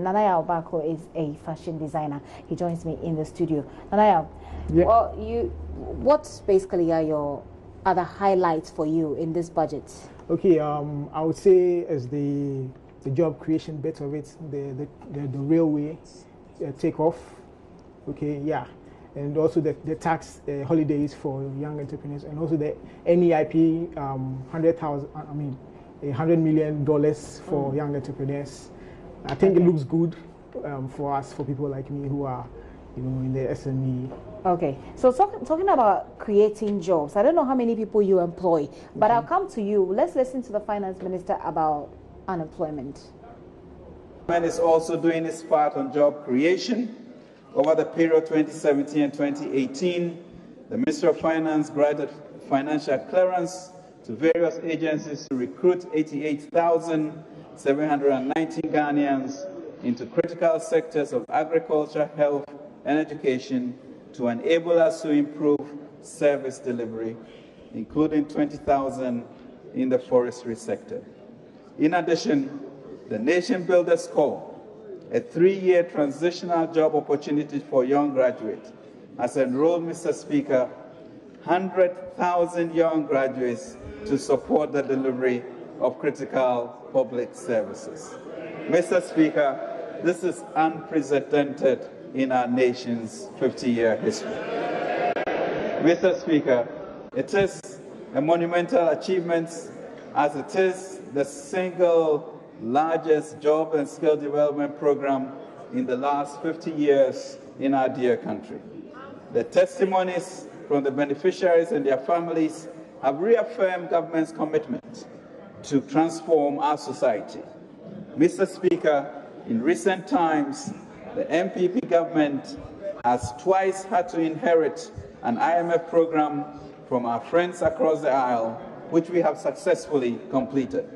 Nana Yawbako is a fashion designer. He joins me in the studio. Nana, yeah. Well, what basically are your other highlights for you in this budget? Okay, I would say as the job creation bit of it, the railway takeoff. Okay, yeah, and also the tax holidays for young entrepreneurs, and also the NEIP $100 million for young entrepreneurs. I think it looks good for us, for people like me who are, in the SME. Okay, so talking about creating jobs, I don't know how many people you employ, but I'll come to you. Let's listen to the finance minister about unemployment. Government is also doing its part on job creation. Over the period 2017 and 2018, the Ministry of Finance granted financial clearance to various agencies to recruit 88,719 Ghanaians into critical sectors of agriculture, health, and education to enable us to improve service delivery, including 20,000 in the forestry sector. In addition, the Nation Builders Corps, a 3-year transitional job opportunity for young graduates, has enrolled, Mr. Speaker, 100,000 young graduates to support the delivery of critical public services. Mr. Speaker, this is unprecedented in our nation's 50-year history. Mr. Speaker, it is a monumental achievement as it is the single largest job and skill development program in the last 50 years in our dear country. The testimonies from the beneficiaries and their families have reaffirmed government's commitment to transform our society. Mr. Speaker, in recent times, the MPP government has twice had to inherit an IMF program from our friends across the aisle, which we have successfully completed.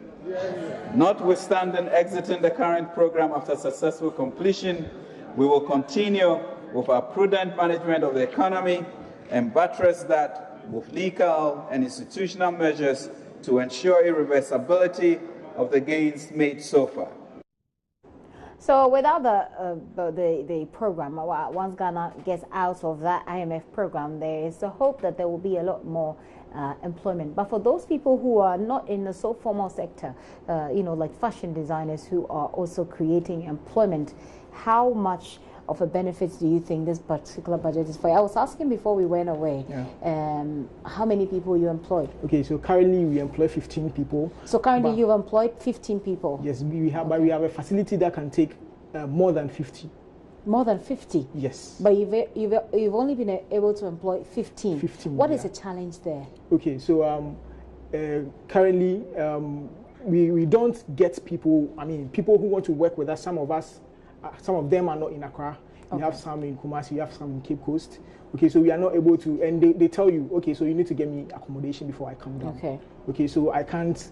Notwithstanding exiting the current program after successful completion, we will continue with our prudent management of the economy and buttress that with legal and institutional measures to ensure irreversibility of the gains made so far. So without the program, once Ghana gets out of that IMF program, there is a hope that there will be a lot more employment. But for those people who are not in the so formal sector, like fashion designers who are also creating employment, how much of a benefit do you think this particular budget is for? I was asking before we went away, how many people you employ? Okay, so currently we employ 15 people. So currently you've employed 15 people? Yes, we have, but we have a facility that can take more than 50. More than 50? Yes. But you've only been able to employ 15. 15. What is the challenge there? Okay, so currently we don't get people, people who want to work with us. Some of them are not in Accra. We have some in Kumasi, we have some in Cape Coast. Okay, so we are not able to, and they tell you, okay, so you need to get me accommodation before I come down. Okay. Okay, so I can't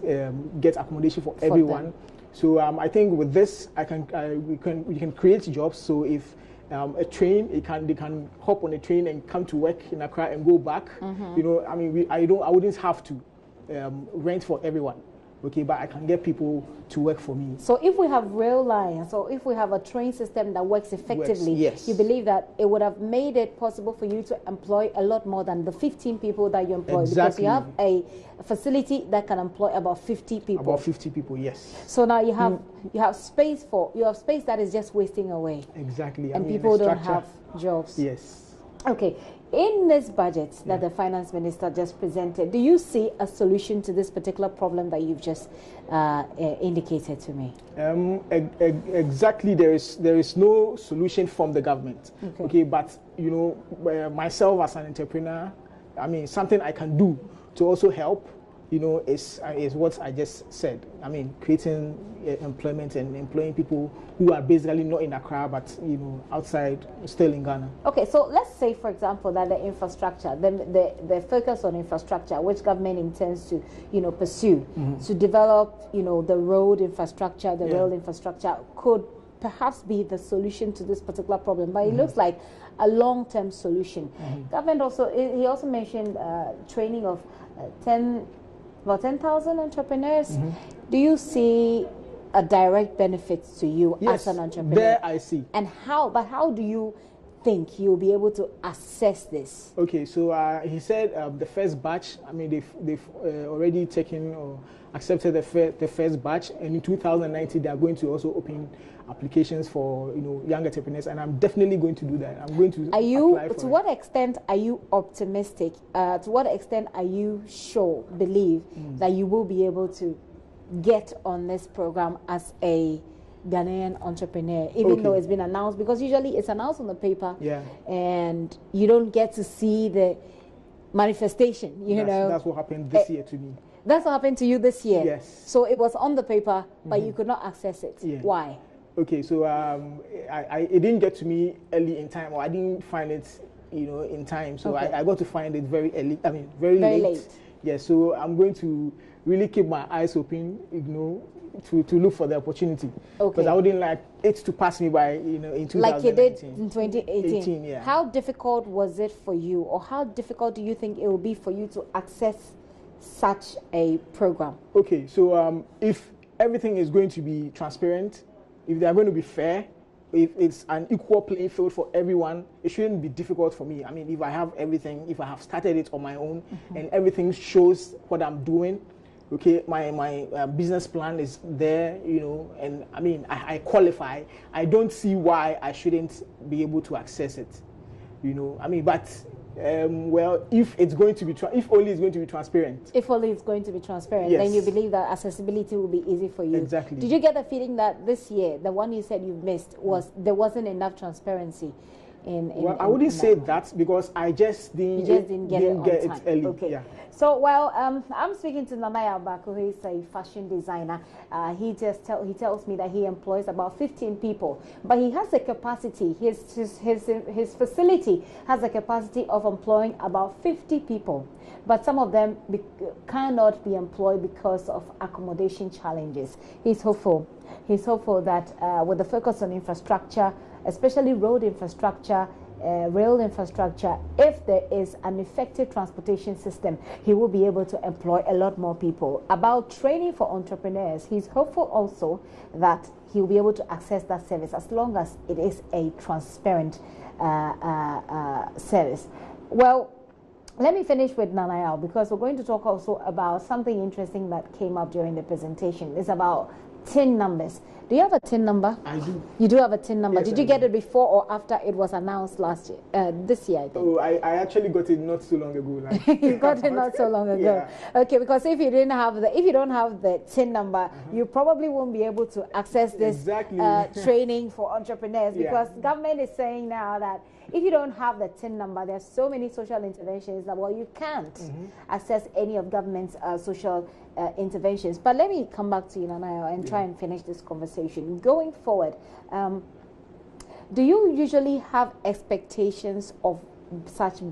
get accommodation for everyone. Them. So I think with this, we can create jobs. So if a train, they can hop on a train and come to work in Accra and go back. I wouldn't have to rent for everyone. Okay, but I can get people to work for me. So if we have rail lines, or if we have a train system that works effectively, yes. You believe that it would have made it possible for you to employ a lot more than the 15 people that you employ? Exactly. Because you have a facility that can employ about 50 people. About 50 people, yes. So now you have space that is just wasting away. Exactly. And people don't have jobs. Yes. Okay. In this budget that the finance minister just presented, do you see a solution to this particular problem that you've just indicated to me? Exactly. There is no solution from the government. Okay, but myself as an entrepreneur, something I can do to also help, is what I just said. Creating employment and employing people who are basically not in Accra, but outside, still in Ghana. Okay, so let's say, for example, that the infrastructure, the focus on infrastructure, which government intends to, pursue, to develop, the road infrastructure, the rail infrastructure, could perhaps be the solution to this particular problem. But it looks like a long-term solution. Government he also mentioned training of about 10,000 entrepreneurs. Do you see a direct benefit to you Yes, as an entrepreneur. there I see. And how do you think you'll be able to assess this? Okay, so he said the first batch, I mean, they've already taken or accepted the first batch, and in 2019 they are going to also open applications for young entrepreneurs, and I'm definitely going to do that. I'm going to. What extent are you optimistic? To what extent are you believe that you will be able to get on this program as a Ghanaian entrepreneur, even though it's been announced? Because usually it's announced on the paper, and you don't get to see the manifestation. That's what happened this year to me. That's what happened to you this year. Yes. So it was on the paper, but you could not access it. Yeah. Why? Okay, so it didn't get to me early in time, or I didn't find it, in time. So I got to find it very early. I mean, very late. Yeah. So I'm going to really keep my eyes open, to look for the opportunity. Because I wouldn't like it to pass me by, in 2019. Like you did in 2018. Yeah. How difficult was it for you, or how difficult do you think it will be for you to access such a program? Okay, so if everything is going to be transparent, if they are going to be fair, if it's an equal playing field for everyone, it shouldn't be difficult for me. I mean, if I have everything, if I have started it on my own, and everything shows what I'm doing, okay, my business plan is there, and I mean, I qualify. I don't see why I shouldn't be able to access it, I mean, but well, if it's going to be, if only it's going to be transparent. If only it's going to be transparent, yes, then you believe that accessibility will be easy for you. Exactly. Did you get the feeling that this year, the one you said you missed, there wasn't enough transparency? Well, I wouldn't say that, because I just didn't get it early. Okay. Yeah. So, well, I'm speaking to Nana Yawbako, who is a fashion designer. He tells me that he employs about 15 people, but he has a capacity. His facility has a capacity of employing about 50 people, but some of them cannot be employed because of accommodation challenges. He's hopeful. He's hopeful that with the focus on infrastructure, especially road infrastructure, rail infrastructure, if there is an effective transportation system, he will be able to employ a lot more people. About training for entrepreneurs, he's hopeful also that he'll be able to access that service as long as it is a transparent service. Well, let me finish with Nanayao, because we're going to talk also about something interesting that came up during the presentation. It's about TIN numbers. Do you have a TIN number? I do. You do have a TIN number. Yes, Did you get it before or after it was announced last year? This year, I think. Oh, I actually got it not so long ago. Like. You got it not so long ago. Yeah. Okay, because if you don't have the TIN number, you probably won't be able to access this training for entrepreneurs, because government is saying now that if you don't have the TIN number, there's so many social interventions that, well, you can't access any of government's social interventions. But let me come back to you, Nanayo, and try and finish this conversation. Going forward, do you usually have expectations of such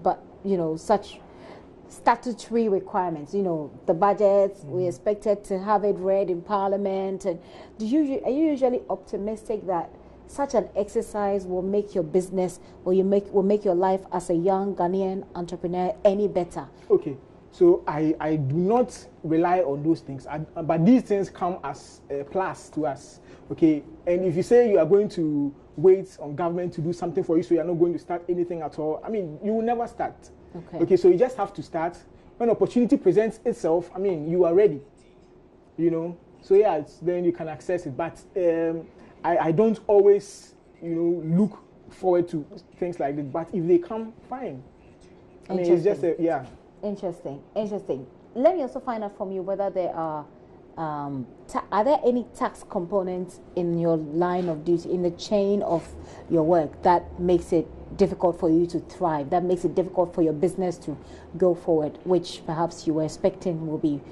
statutory requirements? The budgets, we expected to have it read in Parliament. And are you usually optimistic that such an exercise will make your business, or will make your life as a young Ghanaian entrepreneur any better? Okay, so I do not rely on those things, but these things come as a plus to us. Okay, and if you say you are going to wait on government to do something for you, so you are not going to start anything at all, I mean, you will never start. Okay, so you just have to start. When opportunity presents itself, I mean, you are ready. So yeah, then you can access it. But I don't always, look forward to things like this. But if they come, fine. I mean, it's just Interesting. Let me also find out from you whether there are there any tax components in your line of duty, in the chain of your work, that makes it difficult for you to thrive, that makes it difficult for your business to go forward, which perhaps you were expecting will be,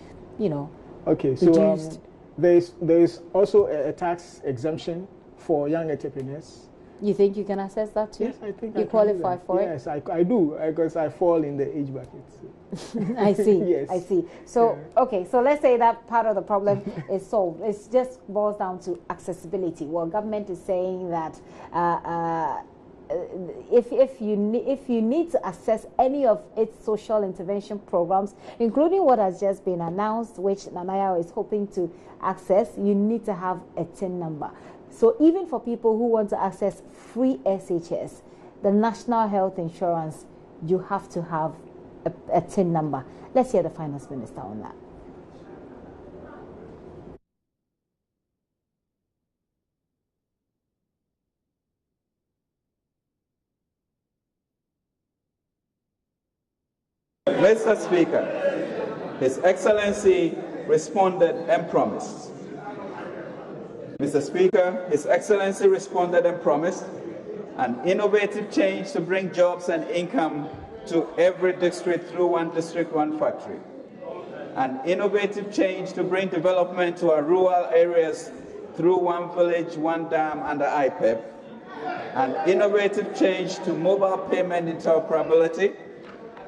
okay, so reduced? There's also a tax exemption for young entrepreneurs. You think you can access that too? Yes, I think you qualify for it. Yes, I do, because I fall in the age bracket. I see. Yes. I see. So okay, so let's say that part of the problem is solved. It just boils down to accessibility. Well, government is saying that if you need to access any of its social intervention programs, including what has just been announced, which Nanaya is hoping to access, you need to have a TIN number. So even for people who want to access free SHS, the National Health Insurance, you have to have a TIN number. Let's hear the Finance Minister on that. Mr. Speaker, His Excellency responded and promised. Mr. Speaker, His Excellency responded and promised an innovative change to bring jobs and income to every district through one district, one factory. An innovative change to bring development to our rural areas through one village, one dam under IPEP. An innovative change to mobile payment interoperability.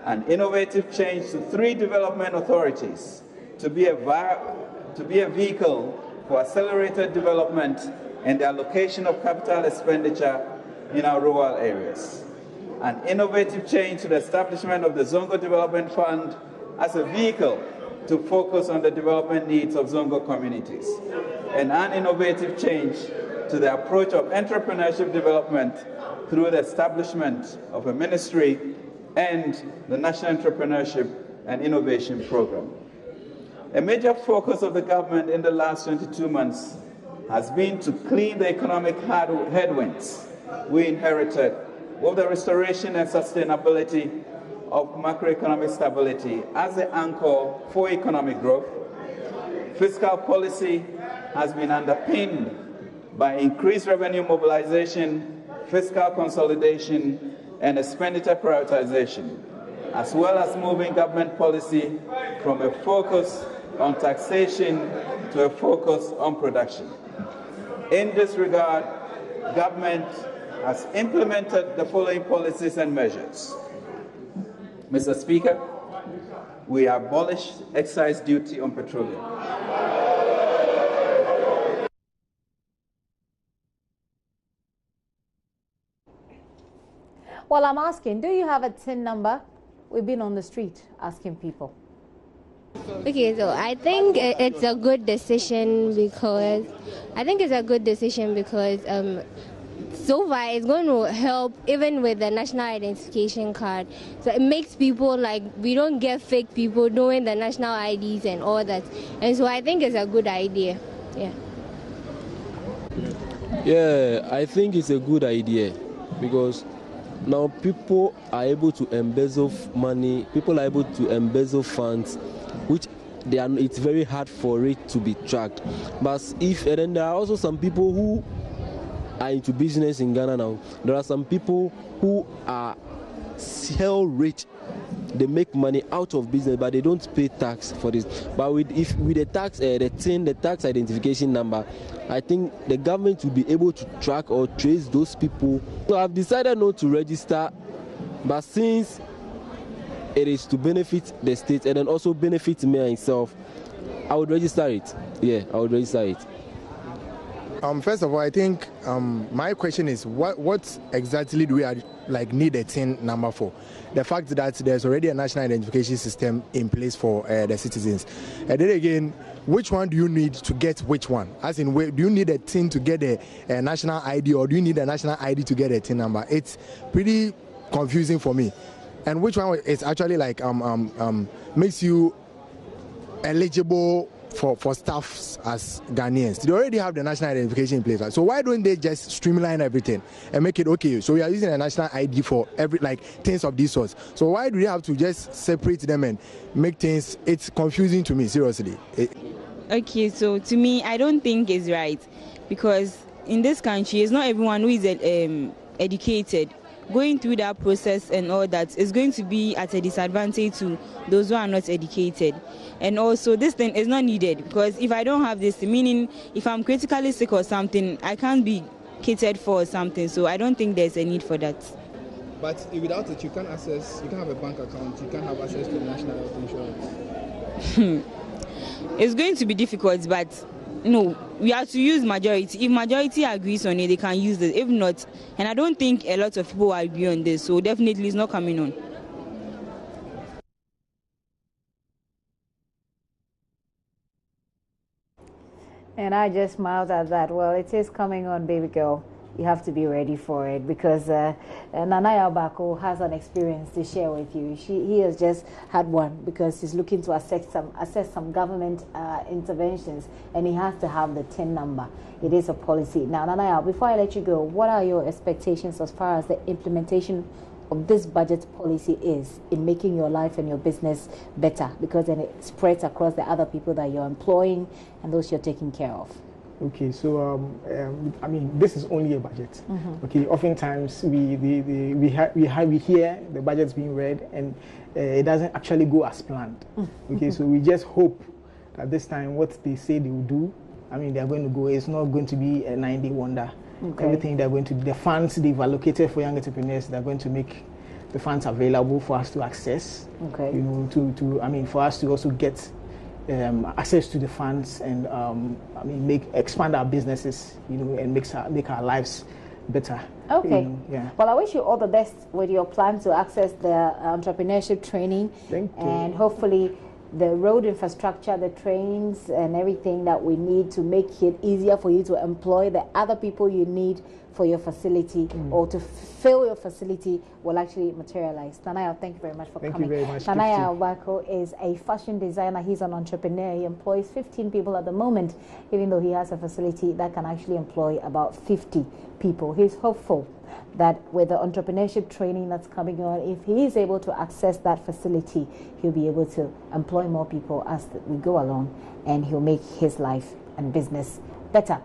An innovative change to 3 development authorities to be a vehicle for accelerated development and the allocation of capital expenditure in our rural areas. An innovative change to the establishment of the Zongo Development Fund as a vehicle to focus on the development needs of Zongo communities. And an innovative change to the approach of entrepreneurship development through the establishment of a ministry and the National Entrepreneurship and Innovation Program. A major focus of the government in the last 22 months has been to clean the economic headwinds we inherited with the restoration and sustainability of macroeconomic stability as the anchor for economic growth. Fiscal policy has been underpinned by increased revenue mobilization, fiscal consolidation, and expenditure prioritization, as well as moving government policy from a focus on taxation to a focus on production. In this regard, government has implemented the following policies and measures. Mr. Speaker, we abolished excise duty on petroleum. Well, I'm asking, do you have a TIN number? We've been on the street asking people. Okay, so I think it's a good decision because so far it's going to help even with the national identification card. So it makes people we don't get fake people knowing the national IDs and all that. And so I think it's a good idea. Yeah. Yeah, I think it's a good idea because now people are able to embezzle money, people are able to embezzle funds, which it's very hard for it to be tracked. But and then there are also some people who are into business in Ghana now. There are some people who are hell rich. They make money out of business, but they don't pay tax for this. But with the tax, the tax identification number, I think the government will be able to track or trace those people. So I've decided not to register, but since it is to benefit the state and then also benefit me myself, I would register it. Yeah, I would register it. First of all, I think my question is what exactly do we need a TIN number for? The fact that there's already a national identification system in place for the citizens. And then again, which one do you need to get which one? As in, do you need a TIN to get a national ID, or do you need a national ID to get a TIN number? It's pretty confusing for me. And which one is actually makes you eligible for staff as Ghanaians? They already have the national identification in place. Right? So why don't they just streamline everything and make it okay? So we are using a national ID for every things of these sorts. So why do we have to just separate them and make things? It's confusing to me, seriously. Okay, so to me, I don't think it's right, because in this country, it's not everyone who is educated. Going through that process and all that is going to be at a disadvantage to those who are not educated. And also, this thing is not needed, because if I don't have this, meaning if I'm critically sick or something, I can't be catered for or something. So I don't think there's a need for that. But without it, you can't have a bank account, you can't have access to national health insurance. It's going to be difficult, but no, we have to use majority. If majority agrees on it, they can use it. If not, and I don't think a lot of people will agree on this, so definitely it's not coming on. And I just smiled at that. Well, it is coming on, baby girl. You have to be ready for it because Nana Yawbako has an experience to share with you. He has just had one because he's looking to assess some government interventions, and he has to have the TIN number. It is a policy. Now, Nana, before I let you go, what are your expectations as far as the implementation of this budget policy is in making your life and your business better? Because then it spreads across the other people that you're employing and those you're taking care of. Okay, so I mean, this is only a budget. Okay, oftentimes we hear the budget's being read and it doesn't actually go as planned. Okay, so we just hope that this time what they say they will do, I mean, they're going to go. It's not going to be a 9-day wonder. Okay. Everything they're going to do, the funds they've allocated for young entrepreneurs, they're going to make the funds available for us to access. Okay, you know, I mean, for us to also get access to the funds and I mean expand our businesses, you know, and make our lives better. Okay. You know, yeah. Well, I wish you all the best with your plan to access the entrepreneurship training. Thank you. And hopefully the road infrastructure, the trains and everything that we need to make it easier for you to employ the other people you need for your facility or to fill your facility will actually materialize. Nanaya, thank you very much for coming. Thank you very much. Nanaya Yawbako is a fashion designer. He's an entrepreneur. He employs 15 people at the moment, even though he has a facility that can actually employ about 50 people. He's hopeful that with the entrepreneurship training that's coming on, if he is able to access that facility, he'll be able to employ more people as we go along, and he'll make his life and business better.